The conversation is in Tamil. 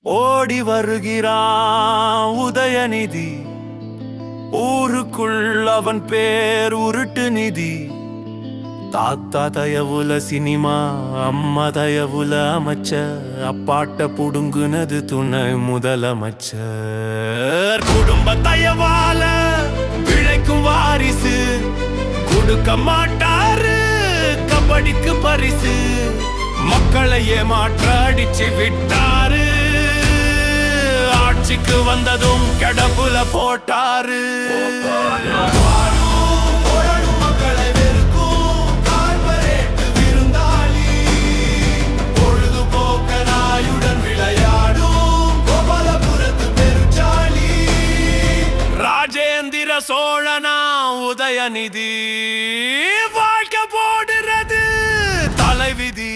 ஓடி வருகிறான் உதயநிதி, ஊருக்குள் அவன் பேர் உருட்டு நிதி. தாத்தா தயவுல சினிமா, அம்மா தயவுல அமைச்சர், அப்பாட்ட புடுங்குனது துணை முதலமைச்சர். குடும்ப தயவால பிழைக்கும் வாரிசு, கொடுக்க மாட்டாரு கபடிக்கு பரிசு. மக்களை ஏமாற்ற அடிச்சு விட்டாரு, ஆட்சிக்கு வந்ததும் கடப்புல போட்டாரு. ராஜேந்திர சோழனா உதயநிதி, வாழ்க்கை போடுறது தலைவிதி.